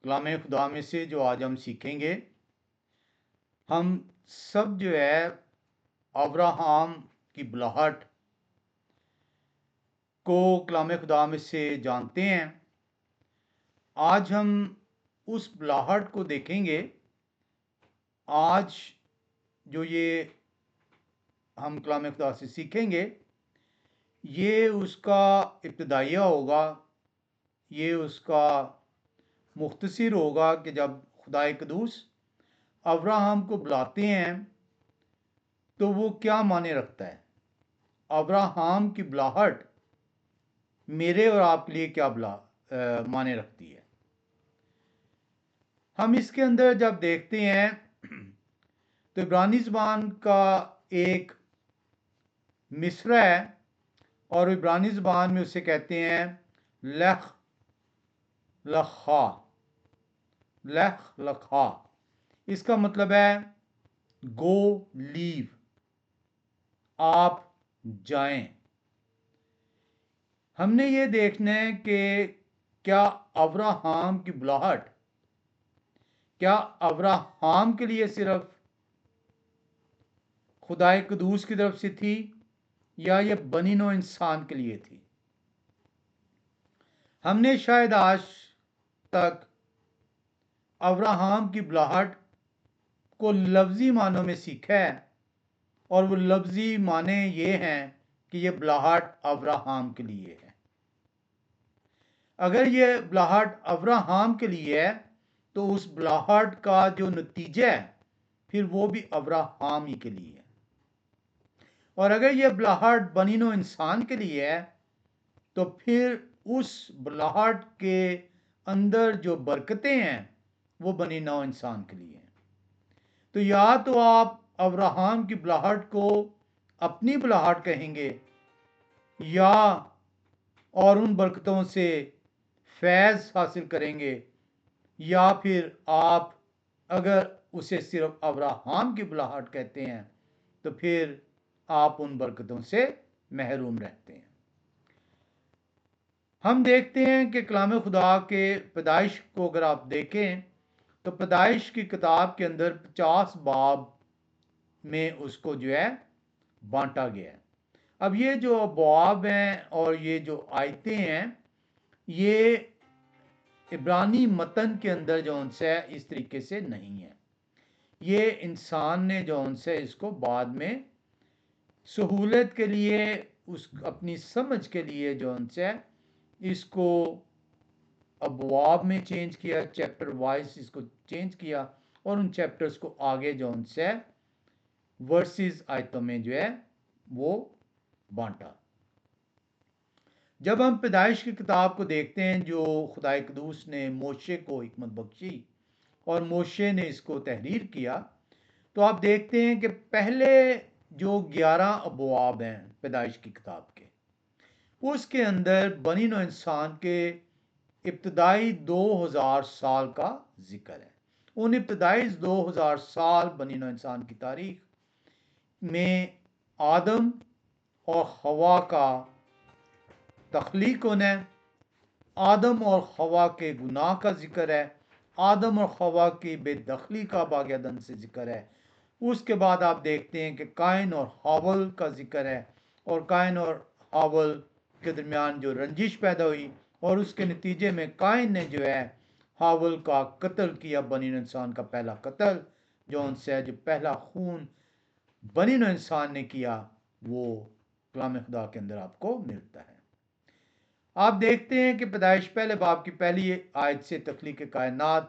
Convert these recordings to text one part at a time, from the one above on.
کلام خدا میں سے جو آج ہم سیکھیں گے، ہم سب جو ہے ابراہم کی بلاہٹ کو کلام خدا میں سے جانتے ہیں۔ آج ہم اس بلاہٹ کو دیکھیں گے۔ آج جو یہ ہم کلام خدا سے سیکھیں گے، یہ اس کا ابتدائیہ ہوگا، یہ اس کا مختصر ہوگا کہ جب خدا قدوس ابراہم کو بلاتے ہیں تو وہ کیا معنی رکھتا ہے۔ ابراہم کی بلاہٹ میرے اور آپ کے لیے کیا معنی رکھتی ہے۔ ہم اس کے اندر جب دیکھتے ہیں تو عبرانی زبان کا ایک مصرع ہے، اور عبرانی زبان میں اسے کہتے ہیں لخ لخا۔ لخ لخا اس کا مطلب ہے گو لیو، آپ جائیں۔ ہم نے یہ دیکھنا ہے کہ کیا ابراہم کی بلاہٹ کیا ابراہم کے لیے صرف خدا قدوس کی طرف سے تھی، یا یہ بنی نوع انسان کے لیے تھی۔ ہم نے شاید آج تک ابراہم کی بلاہٹ کو لفظی معنوں میں سیکھا ہے، اور وہ لفظی معنی یہ ہیں کہ یہ بلاہٹ ابراہم کے لیے ہے۔ اگر یہ بلاہٹ ابراہم کے لیے ہے تو اس بلاہٹ کا جو نتیجہ ہے پھر وہ بھی ابراہم ہی کے لیے ہے۔ اور اگر یہ بلاہٹ بنی نوع انسان کے لیے ہے تو پھر اس بلاہٹ کے اندر جو برکتیں ہیں وہ بنی نوع انسان کے لیے ہیں۔ تو یا تو آپ ابراہم کی بلاہٹ کو اپنی بلاہٹ کہیں گے، یا اور ان برکتوں سے فیض حاصل کریں گے، یا پھر آپ اگر اسے صرف ابراہم کی بلاہٹ کہتے ہیں تو پھر آپ ان برکتوں سے محروم رہتے ہیں۔ ہم دیکھتے ہیں کہ کلام خدا کے پیدائش کو اگر آپ دیکھیں تو پیدائش کی کتاب کے اندر 50 باب میں اس کو جو ہے بانٹا گیا ہے۔ اب یہ جو ابواب ہیں اور یہ جو آیتیں ہیں، یہ عبرانی متن کے اندر جو ان سے اس طریقے سے نہیں ہے۔ یہ انسان نے جو ان سے اس کو بعد میں سہولت کے لیے، اس اپنی سمجھ کے لیے جو ان سے اس کو ابواب میں چینج کیا، چیپٹر وائز اس کو چینج کیا، اور ان چیپٹرز کو آگے جو ان سے ورسز آیتوں میں جو ہے وہ بانٹا۔ جب ہم پیدائش کی کتاب کو دیکھتے ہیں جو خدا قدوس نے موشے کو حکمت بخشی اور موشے نے اس کو تحریر کیا، تو آپ دیکھتے ہیں کہ پہلے جو 11 ابواب ہیں پیدائش کی کتاب کے، اس کے اندر بنی نوع انسان کے ابتدائی 2000 سال کا ذکر ہے۔ ان ابتدائی 2000 سال بنی نوع انسان کی تاریخ میں آدم اور حوا کا تخلیق ہونا ہے، آدم اور حوا کے گناہ کا ذکر ہے، آدم اور حوا کی بے دخلی کا باغیدن سے ذکر ہے۔ اس کے بعد آپ دیکھتے ہیں کہ قائن اور حابل کا ذکر ہے، اور قائن اور حابل کے درمیان جو رنجش پیدا ہوئی، اور اس کے نتیجے میں قائن نے جو ہے حابل کا قتل کیا، بنی نوع انسان کا پہلا قتل، جو ان سے جو پہلا خون بنی نوع انسان نے کیا وہ کلام خدا کے اندر آپ کو ملتا ہے۔ آپ دیکھتے ہیں کہ پیدائش پہلے باب کی پہلی آیت سے تخلیق کائنات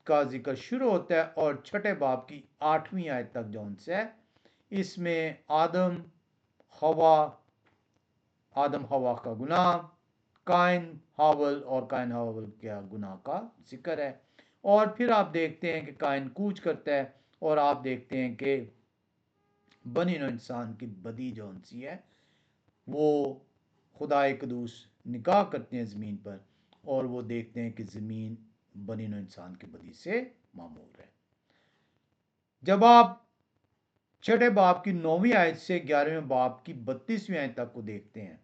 کا ذکر شروع ہوتا ہے، اور چھٹے باب کی 8ویں آیت تک جو ان سے ہے، اس میں آدم حوا کا گناہ، قائن حابل اور قائن حابل کے گناہ کا ذکر ہے۔ اور پھر آپ دیکھتے ہیں کہ قائن کوچ کرتا ہے، اور آپ دیکھتے ہیں کہ بنی نوع انسان کی بدی جو ان سی ہے وہ خدا قدوس نگاہ کرتے ہیں زمین پر، اور وہ دیکھتے ہیں کہ زمین بنی نوع انسان کی بدی سے معمور ہے۔ جب آپ چھٹے باب کی 9ویں آیت سے 11ویں باب کی 32ویں آیت تک کو دیکھتے ہیں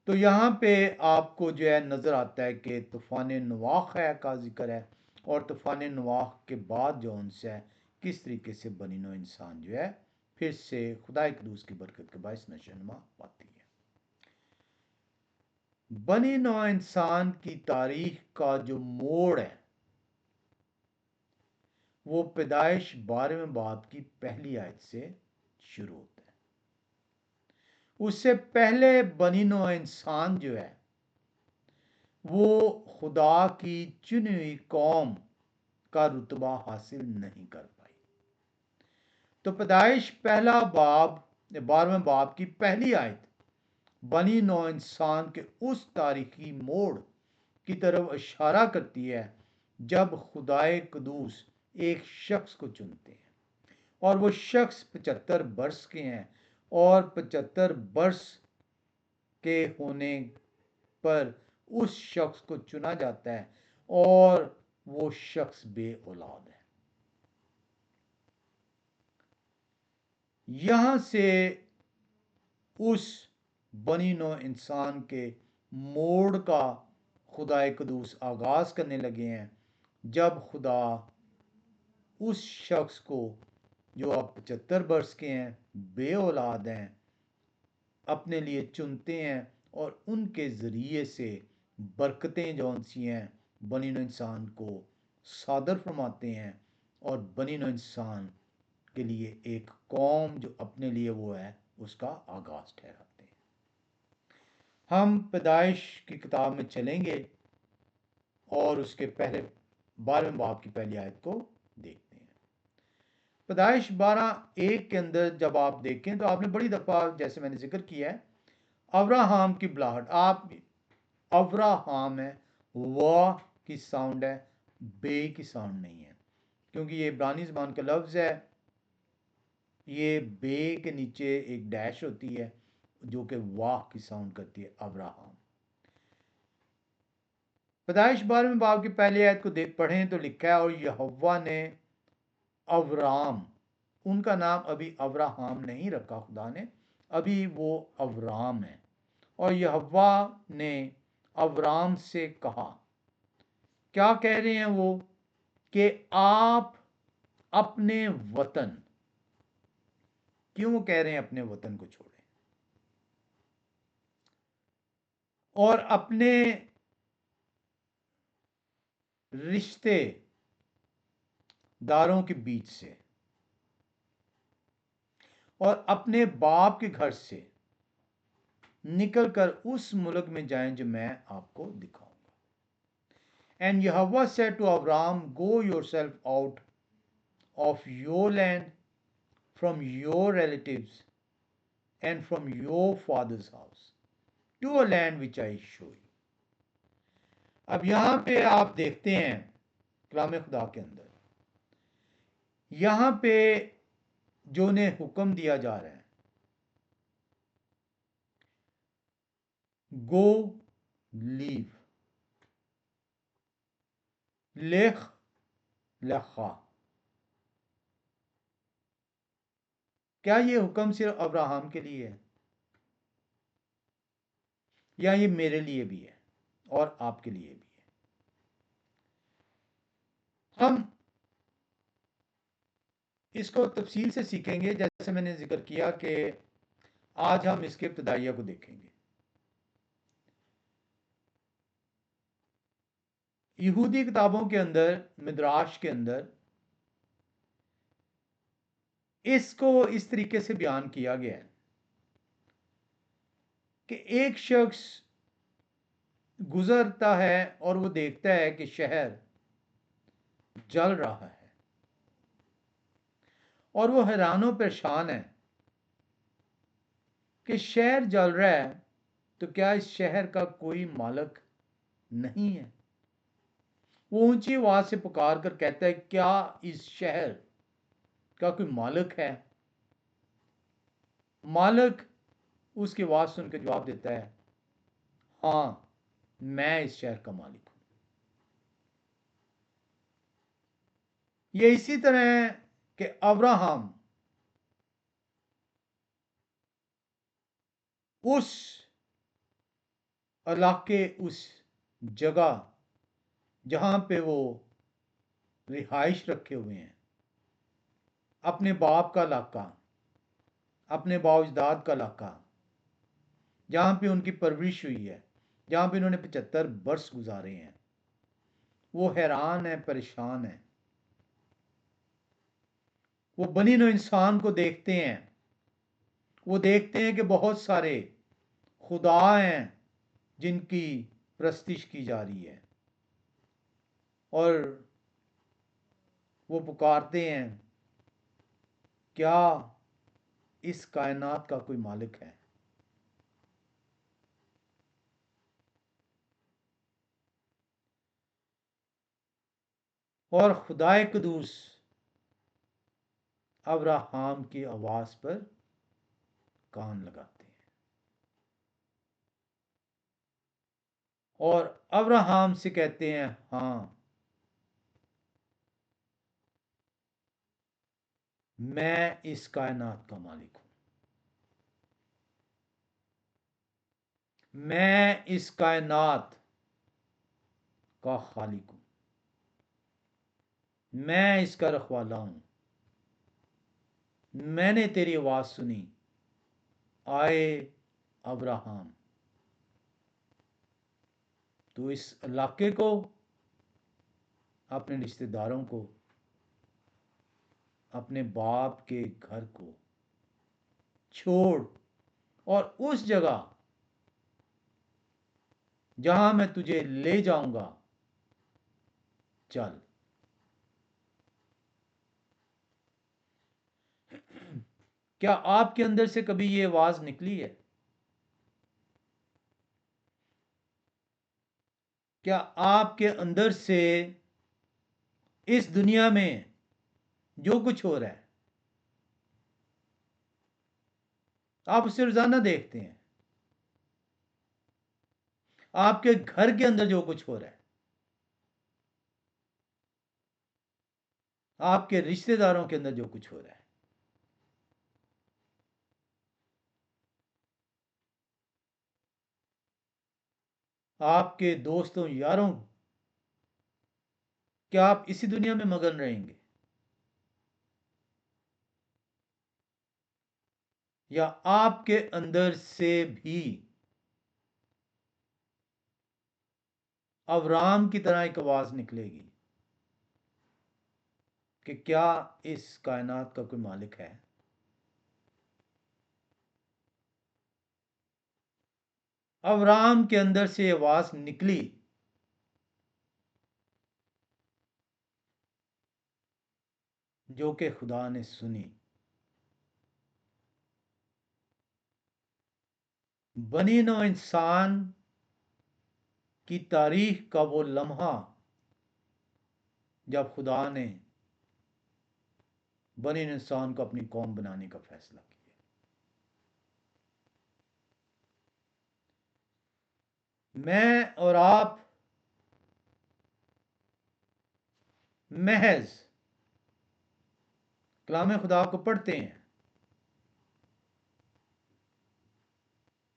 تو یہاں پہ آپ کو جو ہے نظر آتا ہے کہ طوفان نواح کا ذکر ہے، اور طوفان نواح کے بعد جو ان سے کس طریقے سے بنی نوع انسان جو ہے پھر سے خدا قدوس کی برکت کے باعث نشو نما پاتی ہے۔ بنی نوع انسان کی تاریخ کا جو موڑ ہے وہ پیدائش 12ویں باب کی پہلی آیت سے شروع ہوتا ہے۔ اس سے پہلے بنی نوع انسان جو ہے وہ خدا کی چنی ہوئی قوم کا رتبہ حاصل نہیں کر پائی۔ تو پیدائش پہلا باب 12ویں باب کی پہلی آیت بنی نوع انسان کے اس تاریخی موڑ کی طرف اشارہ کرتی ہے جب خدائے قدوس ایک شخص کو چنتے ہیں، اور وہ شخص 75 برس کے ہیں، اور 75 برس کے ہونے پر اس شخص کو چنا جاتا ہے اور وہ شخص بے اولاد ہے۔ یہاں سے اس بنی نوع انسان کے موڑ کا خدا قدوس آغاز کرنے لگے ہیں، جب خدا اس شخص کو جو اب 75 برس کے ہیں، بے اولاد ہیں، اپنے لیے چنتے ہیں، اور ان کے ذریعے سے برکتیں جو سی ہیں بنی نوع انسان کو صادر فرماتے ہیں، اور بنی نوع انسان کے لیے ایک قوم جو اپنے لیے وہ ہے اس کا آغاز ٹھہراتے ہیں۔ ہم پیدائش کی کتاب میں چلیں گے اور اس کے پہلے 12ویں باب کی پہلی آیت کو دیکھتے ہیں۔ پیدائش 12:1 کے اندر جب آپ دیکھیں تو آپ نے بڑی دفعہ، جیسے میں نے ذکر کیا ہے، ابراہام کی بلاہٹ، آپ ابراہام ہے، واہ کی ساؤنڈ ہے، بے کی ساؤنڈ نہیں ہے، کیونکہ یہ عبرانی زبان کا لفظ ہے۔ یہ بے کے نیچے ایک ڈیش ہوتی ہے جو کہ واہ کی ساؤنڈ کرتی ہے، ابراہام۔ پیدائش 12ویں باب کی پہلی آیت کو پڑھیں تو لکھا ہے، اور یہوہ نے ابرام، ان کا نام ابھی ابراہام نہیں رکھا خدا نے، ابھی وہ ابرام ہے، اور یہوہ نے ابرام سے کہا، کیا کہہ رہے ہیں وہ، کہ آپ اپنے وطن، کیوں کہہ رہے ہیں اپنے وطن کو چھوڑیں، اور اپنے رشتے داروں کے بیچ سے، اور اپنے باپ کے گھر سے نکل کر اس ملک میں جائیں جو میں آپ کو دکھاؤں گا۔ And Yahweh said to Abram, go yourself out of your land, from your relatives, and from your father's house, to a land which I show you. اب یہاں پہ آپ دیکھتے ہیں کلام خدا کے اندر، یہاں پہ جو انہیں حکم دیا جا رہا ہے، گو لیو، لیخ لخا، کیا یہ حکم صرف ابراہم کے لیے ہے، یا یہ میرے لیے بھی ہے اور آپ کے لیے بھی ہے؟ ہم اس کو تفصیل سے سیکھیں گے، جیسے میں نے ذکر کیا کہ آج ہم اس کے ابتدائیہ کو دیکھیں گے۔ یہودی کتابوں کے اندر، مدراش کے اندر، اس کو اس طریقے سے بیان کیا گیا ہے کہ ایک شخص گزرتا ہے اور وہ دیکھتا ہے کہ شہر جل رہا ہے، اور وہ حیران و پریشان ہے کہ شہر جل رہا ہے تو کیا اس شہر کا کوئی مالک نہیں ہے؟ وہ اونچی آواز سے پکار کر کہتا ہے، کیا اس شہر کا کوئی مالک ہے؟ مالک اس کی آواز سن کے جواب دیتا ہے، ہاں، میں اس شہر کا مالک ہوں۔ یہ اسی طرح ہے کہ ابراہم اس اللہ کے اس جگہ جہاں پہ وہ رہائش رکھے ہوئے ہیں، اپنے باپ کا علاقہ، اپنے باؤ اجداد کا علاقہ، جہاں پہ ان کی پرورش ہوئی ہے، جہاں پہ انہوں نے 75 برس گزارے ہیں، وہ حیران ہے، پریشان ہے۔ وہ بنی نوع انسان کو دیکھتے ہیں، وہ دیکھتے ہیں کہ بہت سارے خدا ہیں جن کی پرستش کی جا رہی ہے، اور وہ پکارتے ہیں، کیا اس کائنات کا کوئی مالک ہے؟ اور خدائے قدوس ابراہام کی آواز پر کان لگاتے ہیں، اور ابراہام سے کہتے ہیں، ہاں میں اس کائنات کا مالک ہوں، میں اس کائنات کا خالق ہوں، میں اس کا رکھوالا ہوں، میں نے تیری آواز سنی، آئے ابراہام، تو اس علاقے کو، اپنے رشتہ داروں کو، اپنے باپ کے گھر کو چھوڑ، اور اس جگہ جہاں میں تجھے لے جاؤں گا چل۔ کیا آپ کے اندر سے کبھی یہ آواز نکلی ہے؟ کیا آپ کے اندر سے اس دنیا میں جو کچھ ہو رہا ہے آپ اسے روزانہ دیکھتے ہیں؟ آپ کے گھر کے اندر جو کچھ ہو رہا ہے، آپ کے رشتہ داروں کے اندر جو کچھ ہو رہا ہے، آپ کے دوستوں یاروں، کیا آپ اسی دنیا میں مگن رہیں گے، یا آپ کے اندر سے بھی ابرام کی طرح ایک آواز نکلے گی کہ کیا اس کائنات کا کوئی مالک ہے؟ ابرام کے اندر سے یہ آواز نکلی، جو کہ خدا نے سنی۔ بنی نوع انسان کی تاریخ کا وہ لمحہ جب خدا نے بنی نوع انسان کو اپنی قوم بنانے کا فیصلہ کیا۔ میں اور آپ محض کلام خدا کو پڑھتے ہیں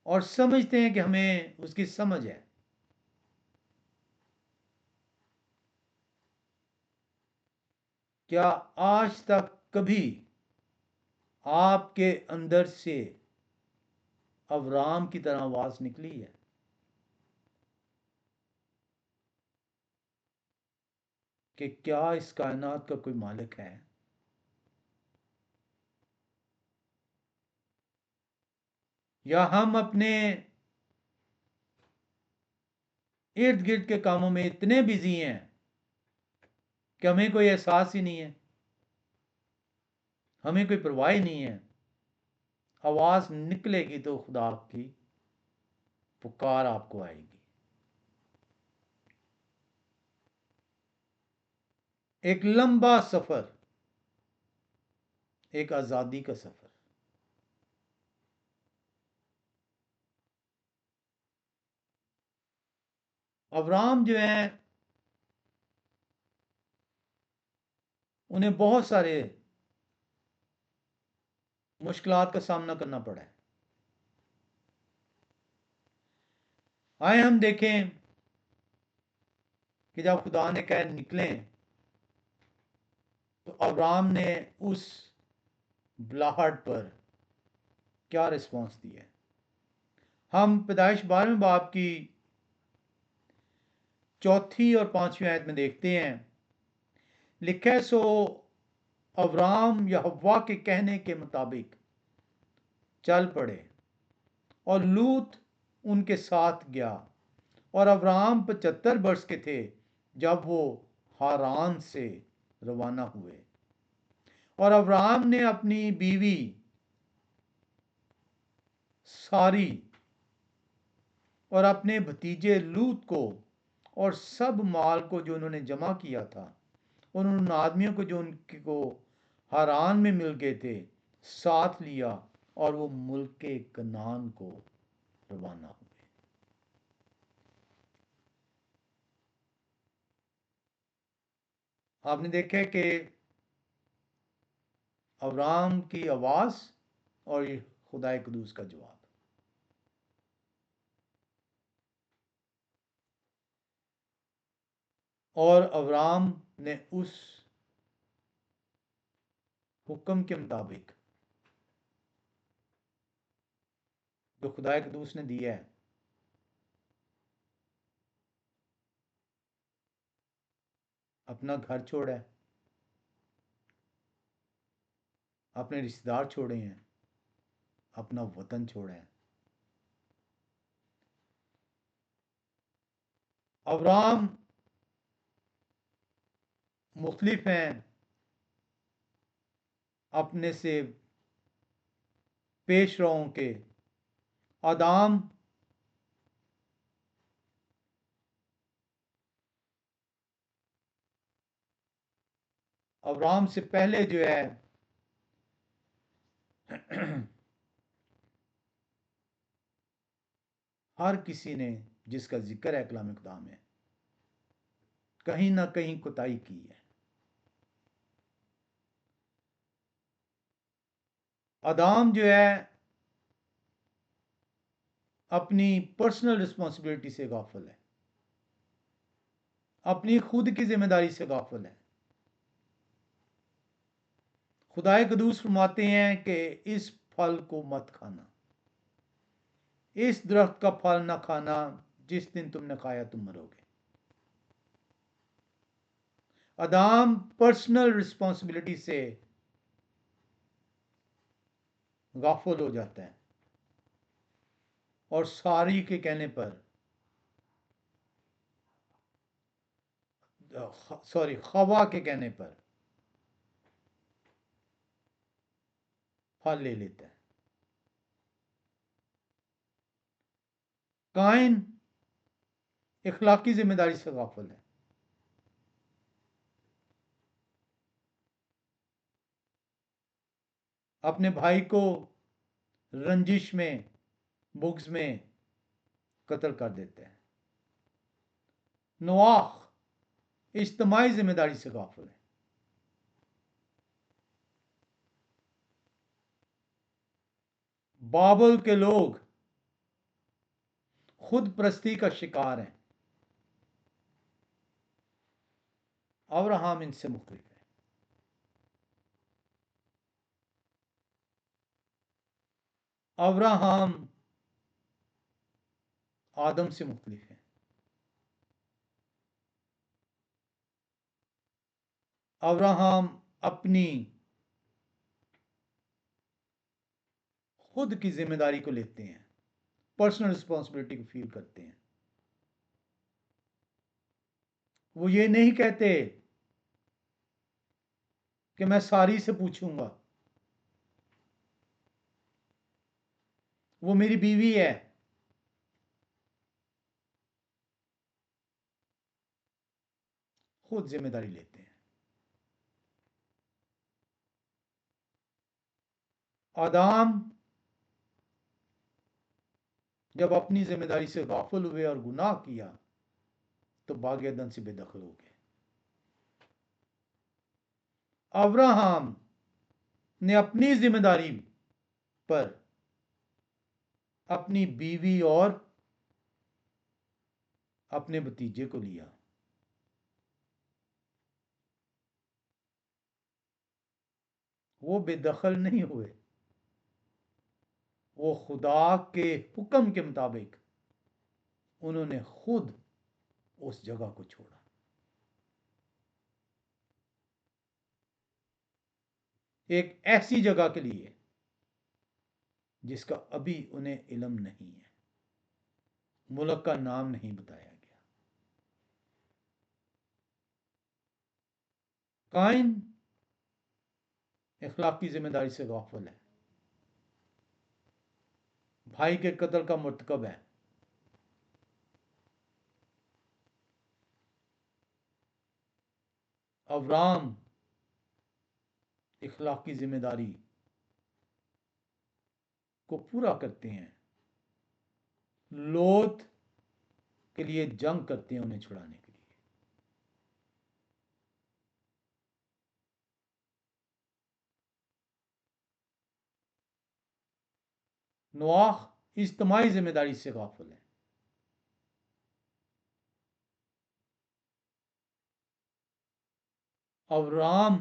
اور سمجھتے ہیں کہ ہمیں اس کی سمجھ ہے، کیا آج تک کبھی آپ کے اندر سے ابرام کی طرح آواز نکلی ہے کہ کیا اس کائنات کا کوئی مالک ہے؟ یا ہم اپنے ارد گرد کے کاموں میں اتنے بزی ہیں کہ ہمیں کوئی احساس ہی نہیں ہے، ہمیں کوئی پرواہ ہی نہیں ہے؟ آواز نکلے گی تو خدا کی پکار آپ کو آئے گی، ایک لمبا سفر، ایک آزادی کا سفر۔ ابرام جو ہیں انہیں بہت سارے مشکلات کا سامنا کرنا پڑا ہے۔ آئے ہم دیکھیں کہ جب خدا نے کہا نکلیں تو ابرام نے اس بلاہٹ پر کیا رسپانس دیا ہے۔ ہم پیدائش 12ویں باب کی 4 اور 5 آیت میں دیکھتے ہیں، لکھا ہے سو ابرام یہوہ کے کہنے کے مطابق چل پڑے اور لوط ان کے ساتھ گیا، اور ابرام 75 برس کے تھے جب وہ ہاران سے روانہ ہوئے، اور ابرام نے اپنی بیوی ساری اور اپنے بھتیجے لوط کو اور سب مال کو جو انہوں نے جمع کیا تھا، اور ان آدمیوں کو جو ان کو ہاران میں مل گئے تھے ساتھ لیا، اور وہ ملک کنعان کو روانہ ہوئے۔ آپ نے دیکھا کہ ابرام کی آواز اور خدا قدوس کا جواب۔ اور ابرام نے اس حکم کے مطابق جو خدا قدوس نے دیا ہے، اپنا گھر چھوڑا ہے، اپنے رشتے دار چھوڑے ہیں، اپنا وطن چھوڑا ہے۔ ابرام مختلف ہیں اپنے سے پیش رووں کے۔ آدم ابرام سے پہلے جو ہے ہر کسی نے، جس کا ذکر ہے کلام خدا میں، کہیں نہ کہیں کوتاہی کی ہے۔ آدم جو ہے اپنی پرسنل رسپانسبلٹی سے غافل ہے، اپنی خود کی ذمہ داری سے غافل ہے۔ خدا قدوس فرماتے ہیں کہ اس پھل کو مت کھانا، اس درخت کا پھل نہ کھانا، جس دن تم نے کھایا تم مرو گے۔ آدم پرسنل رسپانسبلٹی سے غافل ہو جاتا ہے، اور ساری کے کہنے پر خوا کے کہنے پر پھل لے لیتا ہے۔ قائن اخلاقی ذمہ داری سے غافل ہے۔ اپنے بھائی کو رنجش میں، بغض میں قتل کر دیتا ہے۔ نواح اجتماعی ذمہ داری سے غافل ہے۔ بابل کے لوگ خود پرستی کا شکار ہیں۔ ابراہم ان سے مختلف ہے۔ ابراہم آدم سے مختلف ہے۔ ابراہم اپنی خود کی ذمہ داری کو لیتے ہیں، پرسنل رسپانسبلٹی کو فیل کرتے ہیں۔ وہ یہ نہیں کہتے کہ میں ساری سے پوچھوں گا، وہ میری بیوی ہے، خود ذمہ داری لیتے ہیں۔ آدم جب اپنی ذمہ داری سے غافل ہوئے اور گناہ کیا تو باغ عدن سے بے دخل ہو گئے۔ ابراہم نے اپنی ذمہ داری پر اپنی بیوی اور اپنے بھتیجے کو لیا. وہ بے دخل نہیں ہوئے، وہ خدا کے حکم کے مطابق انہوں نے خود اس جگہ کو چھوڑا. ایک ایسی جگہ کے لیے جس کا ابھی انہیں علم نہیں ہے، ملک کا نام نہیں بتایا گیا. قائن اخلاقی ذمہ داری سے غافل ہے، بھائی کے قتل کا مرتکب ہے. ابرام اخلاقی ذمہ داری کو پورا کرتے ہیں، لوط کے لیے جنگ کرتے ہیں انہیں چھڑانے کے لیے. نواح اجتماعی ذمہ داری سے غافل ہے. ابرام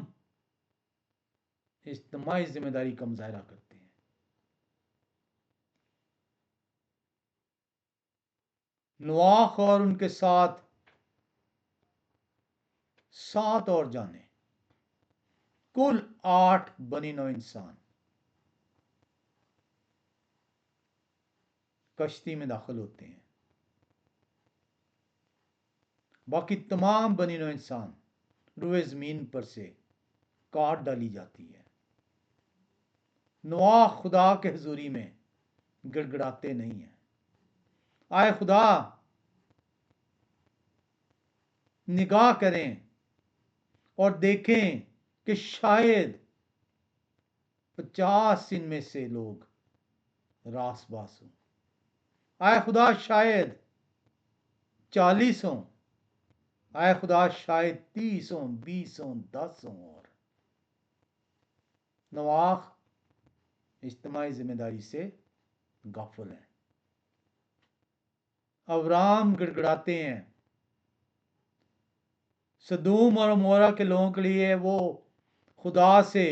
اجتماعی ذمہ داری کا مظاہرہ کرتے ہیں. نواح اور ان کے ساتھ 7 اور جانیں، کل 8 بنی نوع انسان کشتی میں داخل ہوتے ہیں. باقی تمام بنی نوع انسان روئے زمین پر سے کاٹ ڈالی جاتی ہے. نواح خدا کے حضوری میں گڑ گڑاتے نہیں ہیں. آئے خدا نگاہ کریں اور دیکھیں کہ شاید 50 ان میں سے لوگ راس باس ہوں. آئے خدا شاید 40 ہوں. آئے خدا شاید 30 ہوں، 20 ہوں، 10 ہوں. اور نواح اجتماعی ذمہ داری سے غافل ہیں. ابرام گڑ گڑاتے ہیں. سدوم اور عمورہ کے لوگوں کے لیے وہ خدا سے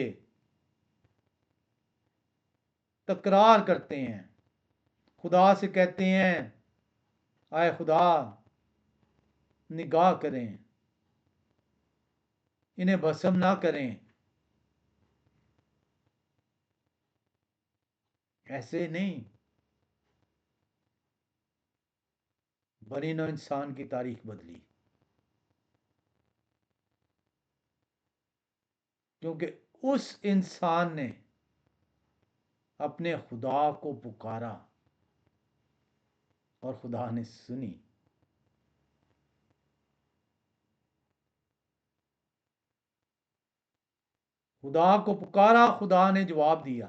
تکرار کرتے ہیں، خدا سے کہتے ہیں آئے خدا نگاہ کریں، انہیں بھسم نہ کریں. ایسے نہیں، بنی نوع انسان کی تاریخ بدلی، کیونکہ اس انسان نے اپنے خدا کو پکارا اور خدا نے سنی. خدا کو پکارا، خدا نے جواب دیا.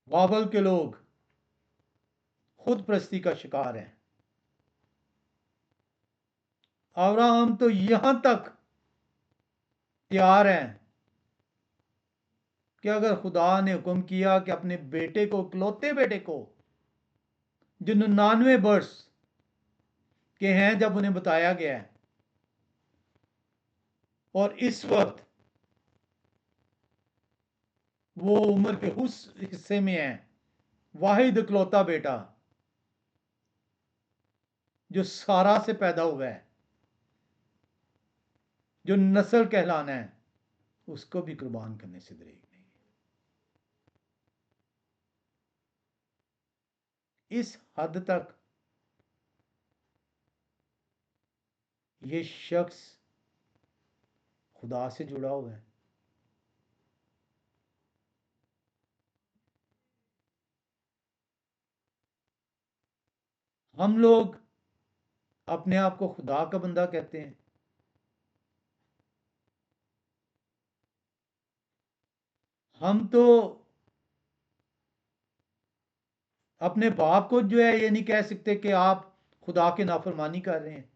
بابل کے لوگ خود پرستی کا شکار ہیں. ابراہم تو یہاں تک تیار ہیں کہ اگر خدا نے حکم کیا کہ اپنے بیٹے کو، اکلوتے بیٹے کو جو 99 برس کے ہیں جب انہیں بتایا گیا ہے، اور اس وقت وہ عمر کے اس حصے میں ہیں، واحد اکلوتا بیٹا جو سارا سے پیدا ہوا ہے، جو نسل کہلانا ہے، اس کو بھی قربان کرنے سے دریغ نہیں. اس حد تک یہ شخص خدا سے جڑا ہوا ہے. ہم لوگ اپنے آپ کو خدا کا بندہ کہتے ہیں. ہم تو اپنے باپ کو جو ہے یہ نہیں کہہ سکتے کہ آپ خدا کی نافرمانی کر رہے ہیں.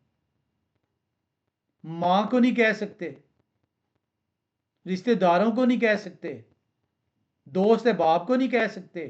ماں کو نہیں کہہ سکتے، رشتہ داروں کو نہیں کہہ سکتے، دوست باپ کو نہیں کہہ سکتے.